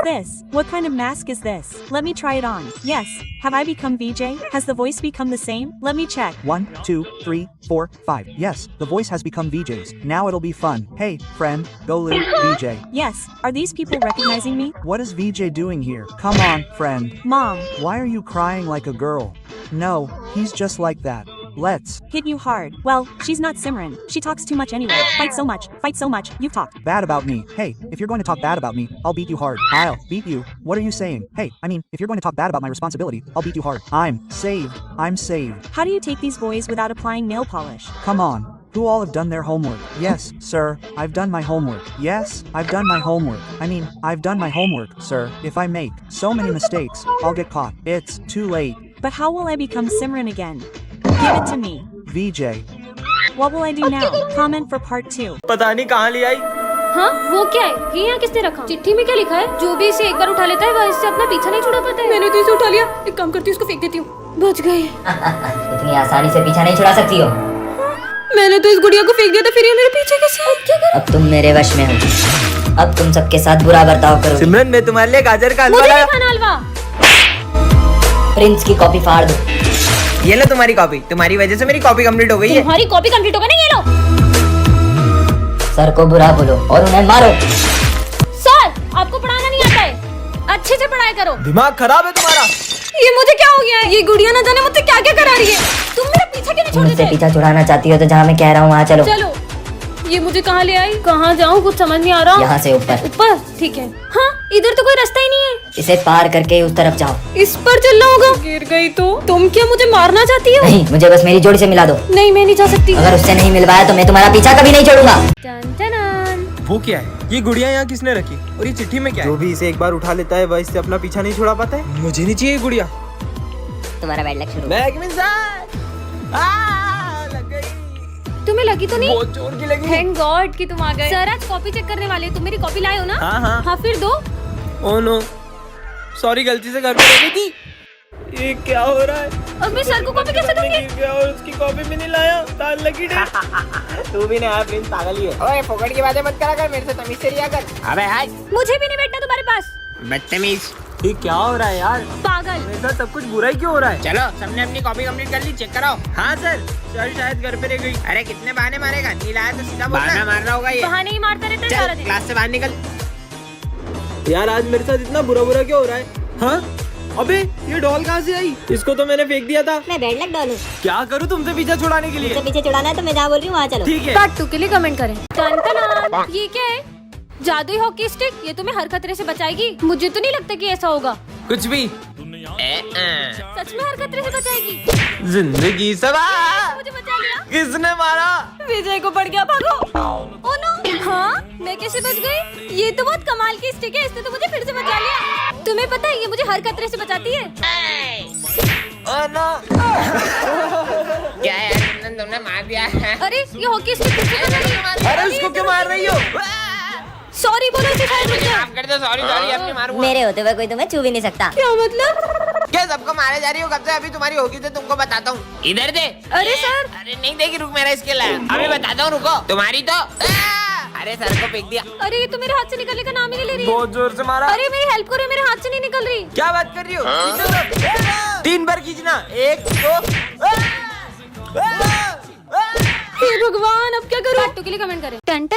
this? What kind of mask is this? Let me try it on. Yes. Have I become VJ? Has the voice become the same? Let me check. 1, 2, 3, 4, 5. Yes, the voice has become VJ's. Now it'll be fun. Hey, friend, go live, VJ. Yes. Are these people recognizing me? What is VJ doing here? Come on, friend. Mom. Why are you crying like a girl? No, he's just like that. Let's. Hit you hard. Well, she's not Simran. She talks too much anyway. Fight so much. Fight so much. You've talked Bad about me. Hey, if you're going to talk bad about me, I'll beat you hard. I'll beat you. What are you saying? Hey, I mean, if you're going to talk bad about my responsibility, I'll beat you hard. I'm saved. I'm saved. How do you take these boys without applying nail polish? Come on. Who all have done their homework? Yes, sir, I've done my homework. Yes, I've done my homework. I mean, I've done my homework, sir. If I make so many mistakes, I'll get caught. It's too late. But how will I become Simran again? Give it to me. VJ. What will I do now? Comment for part 2. पता नहीं कहाँ ले आई। हाँ वो क्या है? ये यहाँ किसने रखा? चिट्ठी में क्या लिखा है? जो भी इसे एक बार उठा लेता है वह इससे अपना पीछा नहीं छुड़ा पाता है। मैंने तो इसे उठा लिया। एक काम करती हूँ, इसको फेंक देती हूँ। बच गए। इतनी आसानी से पीछा नहीं छुड़ा सकती हो। मैंने तो इस गुड़िया को फेंक दिया था, फिर ये मेरे पीछे कैसे? अब क्या करूं? अब तुम मेरे वश में हो। अब तुम सबके साथ बुरा बर्ताव करो। सिमरन, मैं तुम्हारे लिए गाजर का हलवा मुझे लाया। नहीं खाना हलवा। प्रिंस की कॉपी फाड़ दो। ये लो तुम्हारी कॉपी। तुम्हारी वजह से मेरी कॉपी कंप्लीट हो गई है। तुम्हारी कॉपी कंप्लीट होगा नहीं? ये लो। सर को बुरा बोलो और उन्हें मारो। सर, आपको पढ़ाना नहीं आता है। अच्छे से पढ़ाई करो। दिमाग खराब है तुम्हारा। ये मुझे क्या हो गया है? ये गुड़िया ना जाने मुझसे क्या क्या करा रही है। तुम मेरा पीछा क्यों नहीं छोड़ मुझसे देते? पीछा छुड़ाना चाहती हो तो जहाँ मैं कह रहा हूँ वहाँ चलो। चलो। ये मुझे कहाँ ले आई? कहाँ जाऊँ कुछ समझ नहीं आ रहा। यहाँ से ऊपर। ऊपर? ठीक है। हाँ, इधर तो कोई रास्ता ही नहीं है। इसे पार करके उस तरफ जाओ। इस पर चलना होगा। गिर गई तो? तुम क्या मुझे मारना चाहती हो? नहीं, मुझे बस मेरी जोड़ी से मिला दो। नहीं, मैं नहीं जा सकती। अगर उससे नहीं मिलवाया तो मैं तुम्हारा पीछा कभी नहीं छोड़ूंगा। वो क्या है? ये गुड़िया यहाँ किसने रखी? और ये चिट्ठी में क्या है? जो भी इसे एक बार उठा लेता है वह इससे अपना पीछा नहीं छुड़ा पाता है। मुझे नहीं चाहिए गुड़िया। तुम्हारा बैड लक शुरू। लग गई। तुम्हें लगी तो नहीं? बहुत जोर की लगी। थैंक गॉड कि तुम आ गए। सर आज कॉपी चेक करने वाले, तुम मेरी कॉपी लाए हो ना? हाँ। हाँ फिर दो। ओह नो, सॉरी, गलती से घर पे रह गई थी। ये क्या हो रहा है? अब मैं सर को कॉपी कैसे दूंगी? गिर गया और उसकी कॉपी भी नहीं लाया। तार लगी तू भी नहीं आया, प्रिंस पागल ही है। ओए फोकट की बातें मत करा कर, मेरे से तमीज से रिया कर। अबे हाय, मुझे भी नहीं बैठना तुम्हारे पास। बदतमीज। ये क्या हो रहा है यार? पागल। मेरे साथ सब कुछ बुरा ही क्यों हो रहा है? चलो सबने अपनी कॉपी कंप्लीट कर ली, चेक कराओ। हाँ सर, शायद घर पे रह गई। अरे कितने बहाने मारेगा? नहीं लाया तो सीधा बहाना मार रहा होगा ये। बहाने ही मारता रहता है सारा दिन। क्लास से बाहर निकल। यार आज मेरे साथ इतना बुरा क्यों हो रहा है? हाँ अबे ये डॉल कहाँ से आई? इसको तो मैंने फेंक दिया था। मैं बैड लक डॉल हूँ। क्या करूँ तुमसे पीछा छुड़ाने के लिए? पीछे छुड़ाना है तो मैं जहाँ बोल रही हूँ वहाँ चलो। ठीक है। पार्ट 2 के लिए कमेंट करें। ये क्या है? जादुई हॉकी स्टिक? ये तुम्हें हर खतरे से बचाएगी? मुझे तो नहीं लगता कि ऐसा होगा। कुछ भी। सच में हर खतरे से बचाएगी? जिंदगी सवार। मुझे बचा लिया। किसने मारा? विजय को पड़ गया, भागो। Oh no. हाँ, मैं कैसे बच गई? ये तो बहुत कमाल की स्टिक है, इसने तो मुझे फिर से बचा लिया। तुम्हें पता है ये मुझे हर खतरे से बचाती है। Oh no. क्या यार, तुमने मार दिया है? अरे ये हॉकी स्टिक फिर से बचा रही है। अरे उसको क्यों मार रही हो? सॉरी बोलो इसे, शायद मुझे। माफ कर दो, सॉरी अपने मारूंगा। मेरे होते हुए कोई तुम्हें छू भी नहीं सकता। क्या मतलब? क्या सबको मारे जा रही हो? कब से? अभी तुम्हारी होगी तो तुमको बताता हूँ। इधर दे। अरे सर। अरे नहीं देगी, रुक, मेरा इसके लाया। अभी बताता हूँ, रुको। तुम्हारी तो अरे सर को फेंक दिया। अरे ये तो मेरे हाथ से निकलने का नाम ही नहीं ले रही है। बहुत जोर से मारा। अरे मेरी हेल्प करो, मेरे हाथ से नहीं निकल रही। क्या बात कर रही हो? 3 बार खींचना। 1 2। हे भगवान, अब क्या करूं? पार्ट 2 के लिए कमेंट करें। टन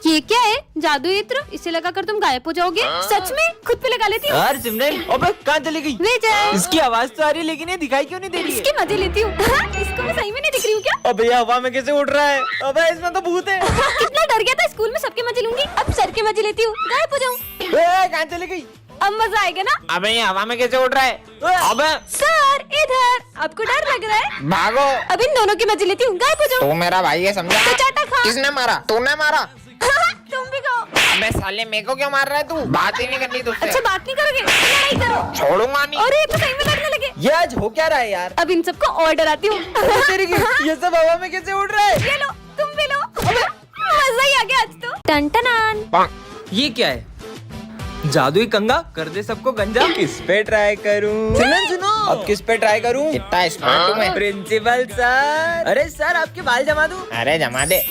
ये क्या है? जादू इत्र? इसे लगाकर तुम गायब हो जाओगे? सच में? खुद पे लगा लेती हूँ। यार सिमरन, अबे कहाँ चली गई? विजय। इसकी आवाज तो आ रही है लेकिन ये दिखाई क्यों नहीं दे रही है? इसके मजे लेती हूँ। इसको मैं सही में नहीं दिख रही हूँ क्या? अबे ये हवा में कैसे उड़ रहा है? अबे इसमें तो भूत है। कितना डर गया था, स्कूल में सबके मजे लूंगी, अब सर के मजे लेती हूँ, गायब हो जाऊँ। कहाँ चली गई? अब मजा आएगा ना? अबे ये हवा में कैसे उड़ रहा है? अबे सर इधर। आपको डर लग रहा है? भागो। अब इन दोनों के मजे लेती हूँ, गायब हो जाऊँ। तू मेरा भाई है, समझा? तो चाटा खा। किसने मारा? तूने मारा? तुम भी खाओ। अबे साले, मेरे को क्यों मार रहा है तू? बात ही नहीं करनी तुझसे। अच्छा बात नहीं करोगे? लड़ाई करो। छोड़ूंगा नहीं। अरे ये तो सही में लड़ने लगे। ये आज हो क्या रहा है यार? अब इन सबको और डराती हूँ। तेरी की, ये सब हवा में कैसे उड़ रहा है? ये लो, तुम भी लो। मजा ही आ गया आज तो। टन ये क्या है? जादुई कंगा कर दे सबको गंजा। किस पे ट्राई करूं? सुनो अब किस पे ट्राई करूं? कितना स्मार्ट हूँ मैं। Principal sir. अरे सर, आपके बाल जमा दूं? अरे जमा दे।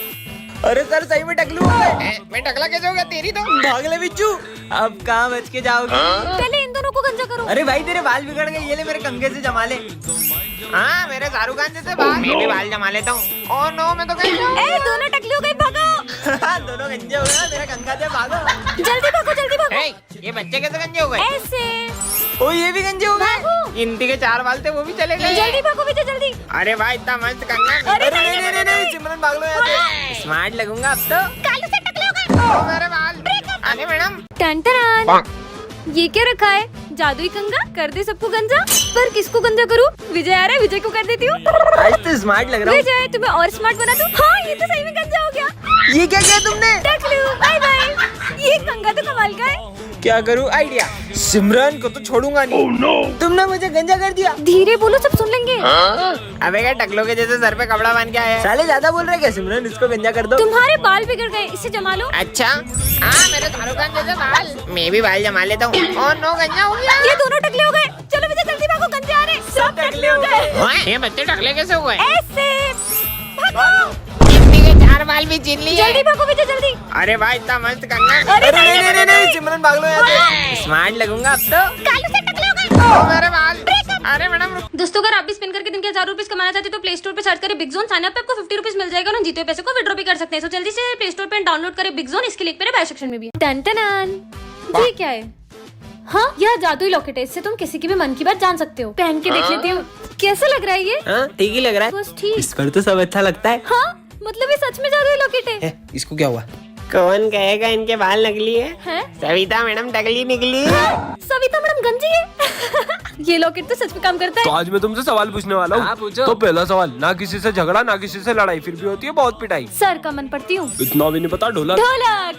अरे सर सही में टकलू हो गए। मैं टकला कैसे हो गया? तेरी तो भाग ले बिच्छू, अब कहाँ बच के जाओगे? पहले इन दोनों को गंजा करो। अरे भाई तेरे बाल बिगड़ गए, ये ले मेरे कंघे से जमा ले। हाँ मेरे शाहरुख खान जैसे बाल। मैं भी बाल जमा लेता हूँ। ओह नो, मैं तो गंजा हूँ। ए दोनों टकले हो गए, भागो। दोनों गंजे हो गए, मेरा कंघा से भागो। जल्दी भागो, जल्दी भागो। ए, ये बच्चे कैसे गंजे हो गए? ऐसे ओ ये भी गंजे हो गए। भागो। इनती के 4 बाल थे, वो भी चले गए। जल्दी भागो विजय, जल्दी। अरे भाई इतना मस्त कंगा। अरे नहीं, सिमरन भाग लो यहाँ से। स्मार्ट लगूंगा अब तो। कालू से टकले हो गए। ओ मेरे बाल। अरे मैडम। टन ये क्या रखा है? जादुई कंगा, कर दे सबको गंजा। पर किसको गंजा करूँ? विजय आ रहा है, विजय को कर देती हूँ। आज तो स्मार्ट लग रहा हूँ। विजय तुम्हें और स्मार्ट बना दूँ। हाँ ये तो सही में गंजा हो गया। ये क्या किया तुमने? टकलू बाय बाय। ये कंगा तो कमाल का है। क्या करूँ? आइडिया। सिमरन को तो छोड़ूंगा नहीं। तुमने मुझे गंजा कर दिया। धीरे बोलो, सब सुन लेंगे। अबे क्या टकलों के जैसे सर पे कपड़ा बांध के आया है? साले ज्यादा बोल रहे क्या? सिमरन इसको गंजा कर दो। तुम्हारे बाल बिगड़ गए, इसे जमा लो। अच्छा हाँ मेरे शाहरुख खान जैसे बाल। मैं भी बाल जमा लेता हूँ। ओह नो, गंजा हो गया। ये दोनों टकले हो गए। चलो विजय जल्दी भागो, गंजे आ रहे। सब टकले हो गए। ओए, ये बच्चे टकले कैसे हुए? ऐसे भागो। इनती के 4 बाल भी छीन लिए। जल्दी भागो विजय, जल्दी। अरे भाई इतना मस्त कंगा। अरे नहीं, सिमरन भाग लो यहाँ से। स्मार्ट लगूंगा अब तो। कालू से टकले हो गए। ओह मेरे बाल। अरे मैडम रुक। दोस्तों अगर आप भी स्पिन करके दिन के 1000 रुपीज कमाना चाहते हैं तो प्ले स्टोर पे सर्च करें बिग जोन। साइन अप पे आपको 50 रुपीज मिल जाएगा और जीते हुए पैसे को विड्रॉ भी कर सकते हैं। सो जल्दी से प्ले स्टोर पे डाउनलोड करें बिग जोन। इसके लिंक मेरे बाय सेक्शन में भी है। टन टन ये क्या है? हाँ यह जादुई लॉकेट है, इससे तुम किसी की भी मन की बात जान सकते हो। पहन के देख लेती हूँ कैसा लग रहा है ये। हाँ ठीक ही लग रहा है। बस ठीक। इस पर तो सब अच्छा लगता है। हाँ मतलब ये सच में जादुई लॉकेट है। इसको क्या हुआ? कौन कहेगा इनके बाल नकली है? हैं? सविता मैडम टकली निकली है। सविता मैडम गंजी है। ये लॉकेट तो सच में काम करता तो है। आज मैं तुमसे सवाल पूछने वाला हाँ, हूँ। पूछो। तो पहला सवाल, ना किसी से झगड़ा ना किसी से लड़ाई, फिर भी होती है बहुत पिटाई। सर का मन पड़ती हूँ। इतना भी नहीं पता ढोलक। ढोलक।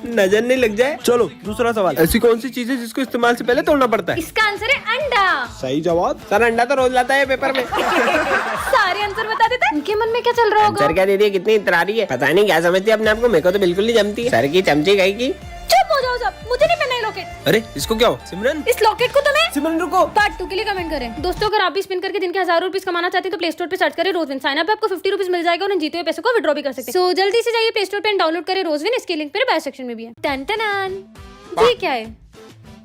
नजर नहीं लग जाए। चलो दूसरा सवाल, ऐसी कौन सी चीज है जिसको इस्तेमाल से पहले तोड़ना पड़ता है? इसका आंसर है अंडा। सही जवाब। सर अंडा तो रोज लाता है पेपर में। सारे आंसर बता देता है। इनके मन में क्या चल रहा होगा? सर क्या दीदी कितनी इतरारी है, पता नहीं क्या समझती है अपने आप को। मेरे को तो बिल्कुल नहीं जमती। सर की चमची गई की। चुप हो जाओ सब, मुझे नहीं पहना ये लॉकेट। अरे इसको क्या हो? सिमरन इस लॉकेट को तुम्हें सिमरन रुको। पार्ट 2 के लिए कमेंट करें। दोस्तों अगर आप भी स्पिन करके दिन के 1000 रुपीज कमाना चाहते हैं तो प्ले स्टोर पे सर्च करें रोजविन। साइन अप पे आपको 50 रुपीज मिल जाएगा और उन जीते हुए पैसे को विड्रॉ भी कर सकते हैं। सो जल्दी से जाइए प्ले स्टोर पे डाउनलोड करें रोजविन। इसके लिंक मेरे बाय सेक्शन में भी है। टन टन ये क्या है?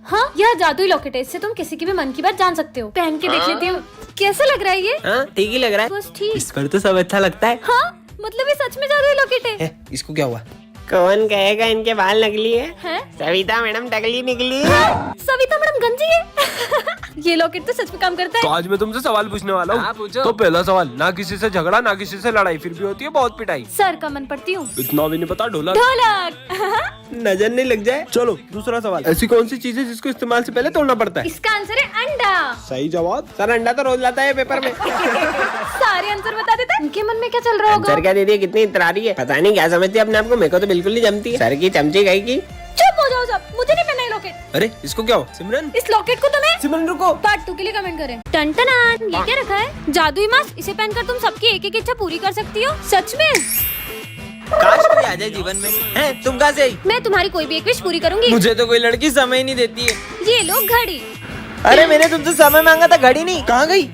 हाँ यह जादुई लॉकेट है, इससे तुम किसी की भी मन की बात जान सकते हो। पहन के देख लेती हूँ कैसा लग रहा है ये। हाँ ठीक ही लग रहा है। बस ठीक। इस पर तो सब अच्छा लगता है। हाँ मतलब ये सच में जादुई लॉकेट है। इसको क्या हुआ? कौन कहेगा इनके बाल नकली है? हैं? सविता मैडम टकली निकली है। सविता मैडम गंजी है। ये लॉकेट तो सच में काम करता तो है। आज मैं तुमसे सवाल पूछने वाला हाँ, हूँ। पूछो। तो पहला सवाल, ना किसी से झगड़ा ना किसी से लड़ाई, फिर भी होती है बहुत पिटाई। सर का मन पड़ती हूँ। इतना भी नहीं पता ढोलक। ढोलक। नजर नहीं लग जाए। चलो दूसरा सवाल, ऐसी कौन सी चीज है जिसको इस्तेमाल से पहले तोड़ना पड़ता है? इसका आंसर है अंडा। सही जवाब। सर अंडा तो रोज लाता है पेपर में। सारे आंसर बता देता है। इनके मन में क्या चल रहा होगा? सर क्या दीदी कितनी इतरारी है, पता नहीं क्या समझती है अपने आप को। मेरे को तो बिल्कुल नहीं जमती। सर की चमची गई की। चुप हो जाओ सब, मुझे नहीं पहना ये लॉकेट। अरे इसको क्या हो? सिमरन इस लॉकेट को तुम्हें सिमरन रुको। पार्ट 2 के लिए कमेंट करें। टन टन ये क्या रखा है? जादुई मास्क, इसे पहनकर तुम सबकी एक एक इच्छा पूरी कर सकती हो। सच में? काश कोई आ जाए जीवन में। हैं तुम कहाँ से आई? मैं तुम्हारी कोई भी एक विश पूरी करूंगी। मुझे तो कोई लड़की समय ही नहीं देती है। ये लो घड़ी। अरे मैंने तुमसे समय मांगा था, घड़ी नहीं। कहाँ गई?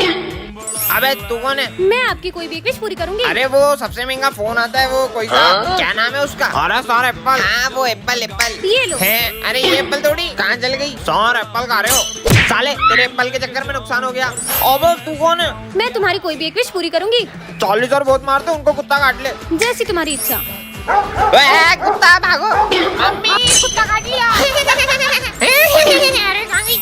अबे तू कौन है? मैं आपकी कोई भी एक विश पूरी करूंगी। अरे वो सबसे महंगा फोन आता है, वो कोई सा क्या नाम है उसका? अरे सौर एप्पल। हाँ वो एप्पल एप्पल। ये लो। है? अरे ये एप्पल थोड़ी, कहाँ चल गई? सौर एप्पल खा रहे हो साले, तेरे एप्पल के चक्कर में नुकसान हो गया। अबे तू कौन है? मैं तुम्हारी कोई भी एक विश पूरी करूंगी। 40 और बहुत मारते उनको, कुत्ता काट ले। जैसी तुम्हारी इच्छा। ओए, कुत्ता भागो। मम्मी कुत्ता काट लिया। अरे कहाँ गई?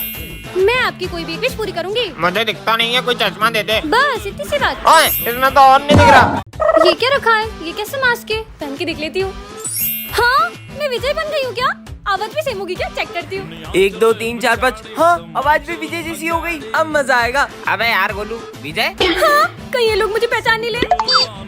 मैं आपकी कोई भी एक विश पूरी करूंगी। मुझे दिखता नहीं है, कोई चश्मा दे दे। बस इतनी सी बात। ओए इसमें तो और नहीं दिख रहा। ये क्या रखा है? ये कैसे मास्क है? पहन के देख लेती हूँ। हाँ मैं विजय बन गई हूँ क्या? आवाज भी सेम होगी क्या? चेक करती हूँ। 1 2 3 4 5। हाँ आवाज भी विजय जैसी हो गई। अब मजा आएगा। अबे यार गोलू, विजय हाँ कहीं ये लोग मुझे पहचान नहीं ले।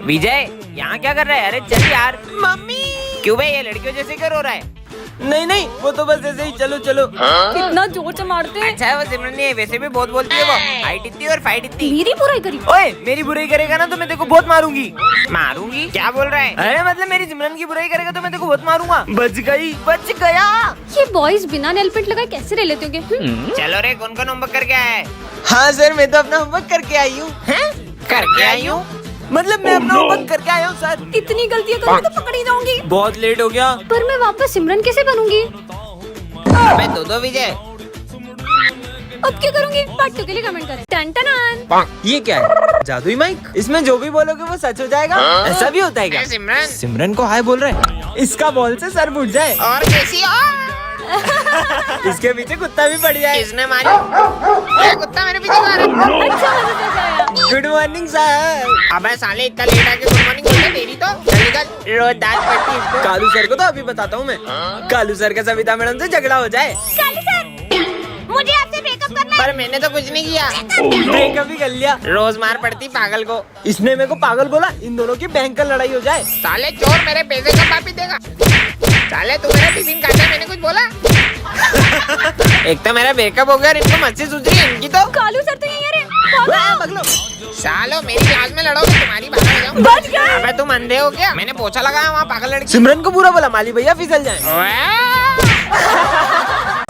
विजय यहाँ क्या कर रहा है? अरे चल यार। मम्मी क्यों भाई, ये लड़कियों जैसे क्यों रो रहा है? नहीं नहीं वो तो बस ऐसे ही। चलो चलो। कितना जोर से मारते हैं। अच्छा है वो सिमरन नहीं है, वैसे भी बहुत बोलती है वो। हाइट इतनी और फाइट इतनी। मेरी बुराई करी। ओए मेरी बुराई करेगा ना तो मैं तेरे को बहुत मारूंगी। मारूंगी? क्या बोल रहा है? अरे मतलब मेरी सिमरन की बुराई करेगा तो मैं तेरे को बहुत मारूंगा। बच गई, बच गया। ये बॉयज बिना नेल पेंट लगाए कैसे रह लेते होंगे? चलो रे, कौन कौन होमवर्क करके आया है? हाँ सर मैं तो अपना होमवर्क करके आई हूँ। करके आई हूँ? मतलब मैं अपना होमवर्क करके आया हूँ सर। इतनी गलतियाँ करूँगी तो पकड़ी जाऊंगी। बहुत लेट हो गया। पर मैं वापस सिमरन कैसे बनूंगी? अबे दो विजय। अब क्या करूंगी? पार्ट 2 के लिए कमेंट करें। टन टन। ये क्या है? जादुई माइक? इसमें जो भी बोलोगे वो सच हो जाएगा? ऐसा भी होता है क्या? सिमरन सिमरन को हाय बोल रहे हैं। इसका बॉल से सर फूट जाए और कैसी हो? इसके पीछे कुत्ता भी पड़ जाए। किसने मारी? क्या कुत्ता मेरे पीछे मारा? अच्छा मजा आया। Good morning sir. अबे साले इतना लेट आके गुड मॉर्निंग बोलते तेरी तो चल निकल। रोज दांत पड़ती इसको। कालू सर को तो अभी बताता हूँ मैं। कालू सर का सविता मैडम से झगड़ा हो जाए। काली सर, मुझे आपसे ब्रेकअप करना पर मैंने तो कुछ नहीं किया। ब्रेकअप भी कर लिया। रोज मार पड़ती पागल को। इसने मेरे को पागल बोला। इन दोनों की भयंकर लड़ाई हो जाए। साले चोर मेरे पैसे कब वापिस देगा? साले तू मेरा टिफिन खाता, मैंने कुछ बोला? एक तो मेरा ब्रेकअप हो गया और इनको मस्ती सूझ रही है इनकी तो। कालू सर तो यही है रे। सालो मेरी क्लास में लड़ोगे तुम्हारी बात हो जाऊं। बच गए। अबे तुम अंधे हो क्या? मैंने पोछा लगाया वहाँ पागल लड़की। सिमरन को बुरा बोला, माली भैया फिसल जाए।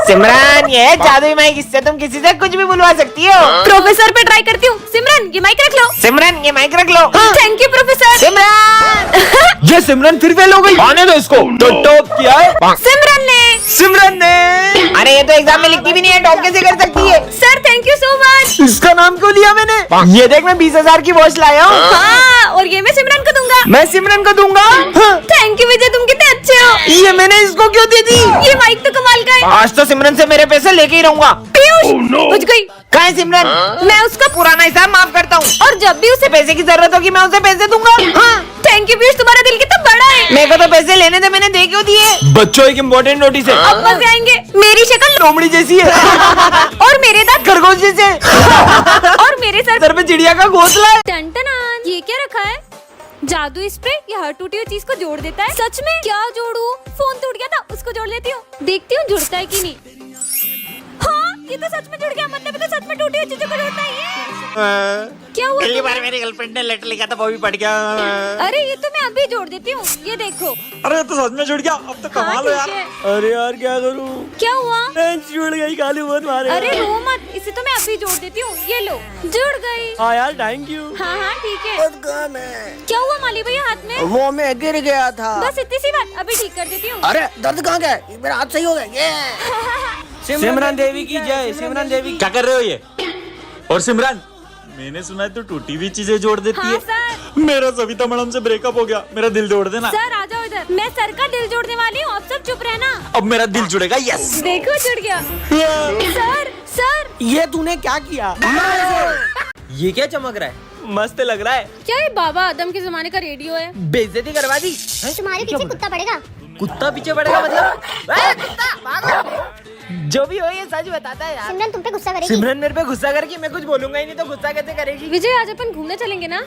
सिमरन ये जादुई माइक, इससे तुम किसी से कुछ भी बुलवा सकती हो। प्रोफेसर पे ट्राई करती हूँ। सिमरन ये माइक रख लो। सिमरन ये माइक रख लो। Thank you professor. सिमरन ये सिमरन फिर फेल हो गई। आने दो इसको। तो टॉप किया है सिमरन ने। अरे ये तो एग्जाम में लिखती भी नहीं है, टॉप कैसे कर सकती है? Sir thank you so much. इसका नाम क्यों लिया मैंने? ये देख मैं 20,000 की वॉच लाया हूँ। हाँ, और ये मैं सिमरन को दूंगा। मैं सिमरन को दूंगा। हाँ। थैंक यू विजय, तुम कितने अच्छे हो। ये मैंने इसको क्यों दे दी? ये माइक तो कमाल का है। आज तो सिमरन से मेरे पैसे लेके ही रहूंगा। पीयूष बुझ गई। कहाँ है सिमरन? मैं उसका पुराना हिसाब माफ करता हूँ। और जब भी उसे पैसे की जरूरत होगी मैं उसे पैसे दूंगा। हाँ। थैंक यू पीयूष, तुम्हारा दिल कितना बड़ा है। मेरे को तो पैसे लेने थे, मैंने दे क्यों दिए? बच्चों एक इम्पोर्टेंट नोटिस है। अब मजे आएंगे। मेरी शक्ल लोमड़ी जैसी है। और मेरे दांत खरगोश जैसे। और मेरे सर पे चिड़िया का घोंसला है। टन ये क्या रखा है? जादू स्प्रे। ये हर टूटी हुई चीज को जोड़ देता है। सच में? क्या जोड़ू? फोन टूट गया था, उसको जोड़ लेती हूँ। देखती हूँ जुड़ता है कि नहीं। हाँ ये तो सच में जुड़ गया। मतलब ये तो सच में टूटी हुई चीजों को जोड़ता है। क्या हुआ? पहली बार मेरी गर्लफ्रेंड ने लेटर लिखा था, वो भी पढ़ गया। अरे ये तो मैं अभी जोड़ देती हूँ, ये देखो। अरे तो सच में जुड़ गया। अब तो हाँ, कमाल है यार। ठीक है। अरे यार क्या करूँ? क्या हुआ? जुड़ गई। कालू बहुत मारे। अरे रो मत, इसे तो मैं अभी जोड़ देती हूँ। ये लो, जुड़ गई। हाँ यार थैंक यू। हाँ हाँ ठीक है। क्या हुआ माली भैया हाथ में? वो मैं गिर गया था। बस इतनी सी बात, अभी ठीक कर देती हूँ। अरे दर्द कहाँ गया? मेरा हाथ सही हो गया। सिमरन देवी की जय। सिमरन देवी। क्या कर रहे हो ये? और सिमरन, मैंने सुना है तू टूटी हुई चीजें जोड़ देती हाँ है। सर। मेरा सविता मैडम से ब्रेकअप हो गया, मेरा दिल जोड़ देना। सर आ जाओ इधर, मैं सर का दिल जोड़ने वाली हूँ। आप सब चुप रहना। अब मेरा दिल जुड़ेगा। यस। देखो जुड़ गया। सर सर ये तूने क्या किया? ये क्या चमक रहा है? मस्त लग रहा है। क्या ये बाबा आदम के जमाने का रेडियो है? बेइज्जती करवा दी। तुम्हारे पीछे कुत्ता पड़ेगा। कुत्ता पीछे पड़ेगा मतलब? कुत्ता भागो। जो भी हो ये सच बताता है यार। सिमरन तुम पे गुस्सा करेगी। सिमरन मेरे पे गुस्सा करके मैं कुछ बोलूंगा ही नहीं तो गुस्सा कैसे करेगी? विजय आज अपन घूमने चलेंगे ना?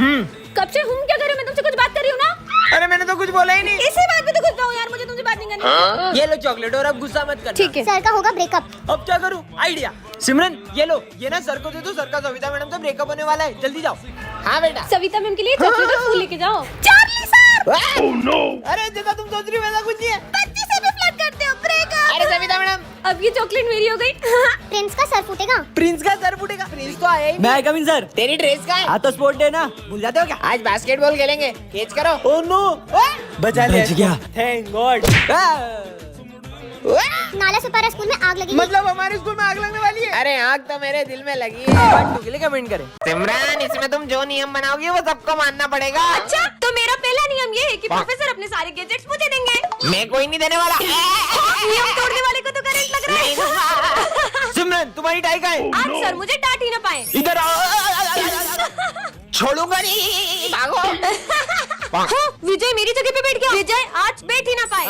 कब से हम क्या करें? मैं तुमसे कुछ बात कर रही हूँ ना। अरे मैंने तो कुछ बोला ही नहीं। इसी बात पे तो गुस्सा हूँ यार, मुझे तुमसे बात नहीं करनी। ये लो चॉकलेट और अब गुस्सा मत करना। ठीक है। सर का होगा ब्रेकअप। अब क्या करूँ? आइडिया। सिमरन ये लो, ये ना सर को दे दो। सर का सविता मैडम से ब्रेकअप होने वाला है, जल्दी जाओ। हाँ बेटा। सविता मैम के लिए चॉकलेट और फूल लेके जाओ। Charlie sir. अरे जैसा तुम सोच रही हो वैसा कुछ नहीं है। बच्चे से भी फ्लर्ट करते हो। ब्रेकअप। अरे सविता मैडम। अब ये चॉकलेट मेरी हो गई। प्रिंस का सर फूटेगा। प्रिंस का सर फूटेगा? प्रिंस तो आया ही नहीं। मैं कमिंग सर। तेरी ड्रेस का है? हाँ तो स्पोर्ट डे ना, भूल जाते हो क्या? आज बास्केटबॉल खेलेंगे, कैच करो। ओह नो, बचा लिया। बच गया। Thank God. नाला सुपारा स्कूल में आग लगी। मतलब हमारे स्कूल में आग लगने वाली है? अरे आग तो मेरे दिल में लगी है। पार्ट 2 के लिए कमेंट करें। सिमरन इसमें तुम जो नियम बनाओगी वो सबको मानना पड़ेगा। अच्छा तो मेरा पहला नियम ये है कि प्रोफेसर अपने सारे गैजेट्स मुझे देंगे। मैं कोई नहीं देने वाला। नियम तोड़ने वाले को तो करंट लग रहा है। सिमरन तुम्हारी टाई कहाँ है? आज सर मुझे डांट ही ना पाए। इधर आओ। छोड़ूंगा नहीं। भागो। हाँ, विजय मेरी जगह पे बैठ गया। विजय आज बैठ ही ना पाए।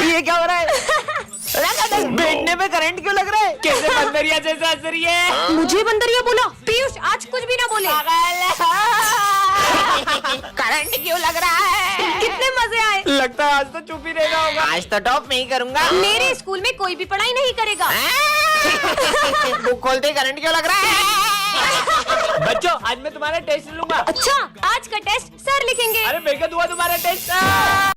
ये क्या हो रहा है? बैठने पे करंट क्यों लग रहा है? कैसे बंदरिया जैसे हंस रही है? मुझे बंदरिया बोला? पीयूष आज कुछ भी ना बोले। करंट क्यों लग रहा है? कितने मजे आए। लगता है आज तो चुप ही रहना होगा। आज तो टॉप में ही करूंगा। मेरे स्कूल में कोई भी पढ़ाई नहीं करेगा। बुक खोलते करंट क्यों लग रहा है? बच्चों आज मैं तुम्हारा टेस्ट लूंगा। अच्छा आज का टेस्ट सर लिखेंगे। अरे बेकत हुआ तुम्हारा टेस्ट।